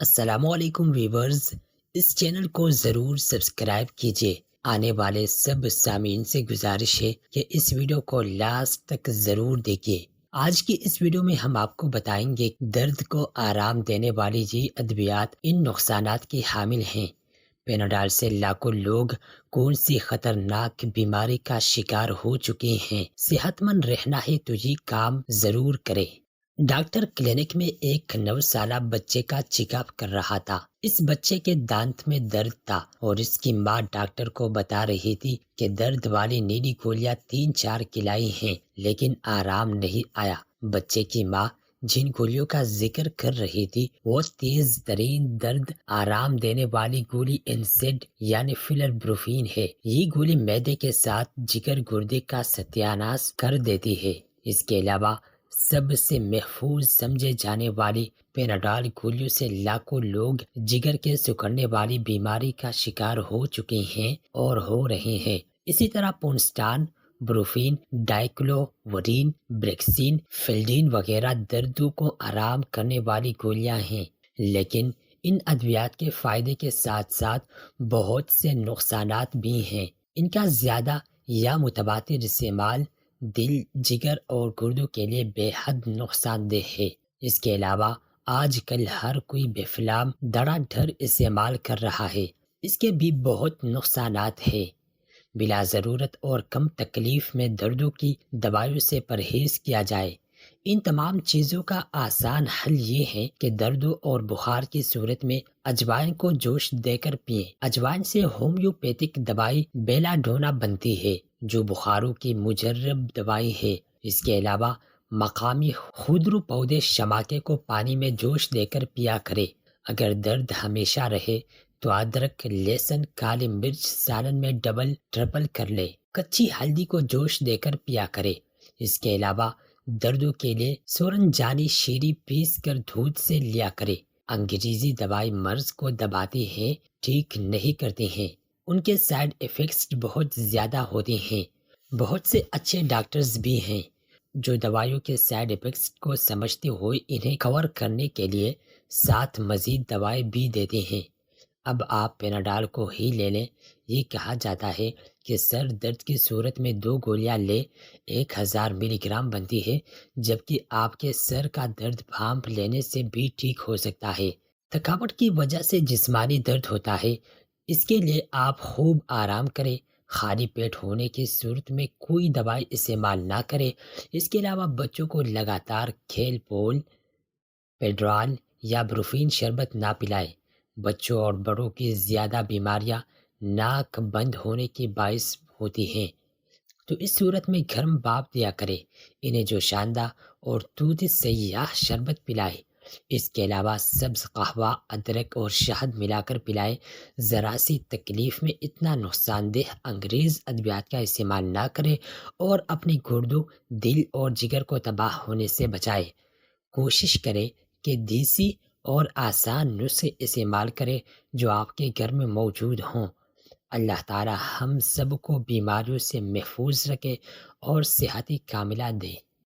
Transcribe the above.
السلام علیکم ویورز، اس چینل کو ضرور سبسکرائب کیجیے۔ آنے والے سب سامعین سے گزارش ہے کہ اس ویڈیو کو لاسٹ تک ضرور دیکھیے۔ آج کی اس ویڈیو میں ہم آپ کو بتائیں گے درد کو آرام دینے والی یہ ادویات ان نقصانات کی حامل ہیں۔ پیناڈال سے لاکھوں لوگ کون سی خطرناک بیماری کا شکار ہو چکے ہیں۔ صحت مند رہنا ہے تو یہ کام ضرور کرے۔ ڈاکٹر کلینک میں ایک 9 سالہ بچے کا چیک اپ کر رہا تھا۔ اس بچے کے دانت میں درد تھا اور اس کی ماں ڈاکٹر کو بتا رہی تھی کہ درد والی نیلی گولیاں 3-4 کھلائی ہیں لیکن آرام نہیں آیا۔ بچے کی ماں جن گولیوں کا ذکر کر رہی تھی وہ تیز ترین درد آرام دینے والی گولی انسیڈ یعنی فلر بروفین ہے۔ یہ گولی معدے کے ساتھ جگر گردے کا ستیاناش کر دیتی ہے۔ اس کے علاوہ سب سے محفوظ سمجھے جانے والی پیناڈال گولیوں سے لاکھوں لوگ جگر کے سکڑنے والی بیماری کا شکار ہو چکے ہیں اور ہو رہے ہیں۔ اسی طرح پونسٹان، بروفین، ڈائکلوورین، بریکسین، فیلڈین وغیرہ دردوں کو آرام کرنے والی گولیاں ہیں، لیکن ان ادویات کے فائدے کے ساتھ ساتھ بہت سے نقصانات بھی ہیں۔ ان کا زیادہ یا متبادل استعمال دل، جگر اور گردوں کے لیے بے حد نقصان دہ ہے۔ اس کے علاوہ آج کل ہر کوئی بے فلام دھڑا دھڑ استعمال کر رہا ہے۔ اس کے بھی بہت نقصانات ہیں۔ بلا ضرورت اور کم تکلیف میں دردوں کی دوائیوں سے پرہیز کیا جائے۔ ان تمام چیزوں کا آسان حل یہ ہے کہ دردوں اور بخار کی صورت میں اجوائن کو جوش دے کر پئیں۔ اجوائن سے ہومیوپیتھک دوائی بیلا ڈونا بنتی ہے جو بخاروں کی مجرب دوائی ہے۔ اس کے علاوہ مقامی خودرو پودے شماکے کو پانی میں جوش دے کر پیا کرے۔ اگر درد ہمیشہ رہے تو ادرک، لہسن، کالی مرچ سالن میں ڈبل ٹرپل کر لے۔ کچی ہلدی کو جوش دے کر پیا کرے۔ اس کے علاوہ دردوں کے لیے سورنجانی شیری پیس کر دودھ سے لیا کرے۔ انگریزی دوائی مرض کو دباتی ہیں، ٹھیک نہیں کرتی ہیں۔ ان کے سائیڈ ایفیکٹس بہت زیادہ ہوتے ہیں۔ بہت سے اچھے ڈاکٹرز بھی ہیں جو دوائیوں کے سائیڈ ایفیکٹس کو سمجھتے ہوئے انہیں کور کرنے کے لیے ساتھ مزید دوائیں بھی دیتے ہیں۔ اب آپ پیناڈال کو ہی لے لیں۔ یہ کہا جاتا ہے کہ سر درد کی صورت میں 2 گولیاں لے 1000 ملی گرام بنتی ہے، جبکہ آپ کے سر کا درد بھانپ لینے سے بھی ٹھیک ہو سکتا ہے۔ تھکاوٹ کی وجہ سے جسمانی درد ہوتا ہے، اس کے لیے آپ خوب آرام کریں۔ خالی پیٹ ہونے کی صورت میں کوئی دوائی استعمال نہ کریں۔ اس کے علاوہ بچوں کو لگاتار کھیل پول، پیڈرال یا بروفین شربت نہ پلائیں۔ بچوں اور بڑوں کی زیادہ بیماریاں ناک بند ہونے کی باعث ہوتی ہیں، تو اس صورت میں گرم بھاپ دیا کرے۔ انہیں جو شاندہ اور دودھ سیاہ شربت پلائے۔ اس کے علاوہ سبز قہوہ، ادرک اور شہد ملا کر پلائے۔ ذرا سی تکلیف میں اتنا نقصان دہ انگریز ادویات کا استعمال نہ کرے اور اپنی گردوں، دل اور جگر کو تباہ ہونے سے بچائے۔ کوشش کرے کہ دیسی اور آسان نسخے استعمال کرے جو آپ کے گھر میں موجود ہوں۔ اللہ تعالی ہم سب کو بیماریوں سے محفوظ رکھے اور صحت کاملہ دے۔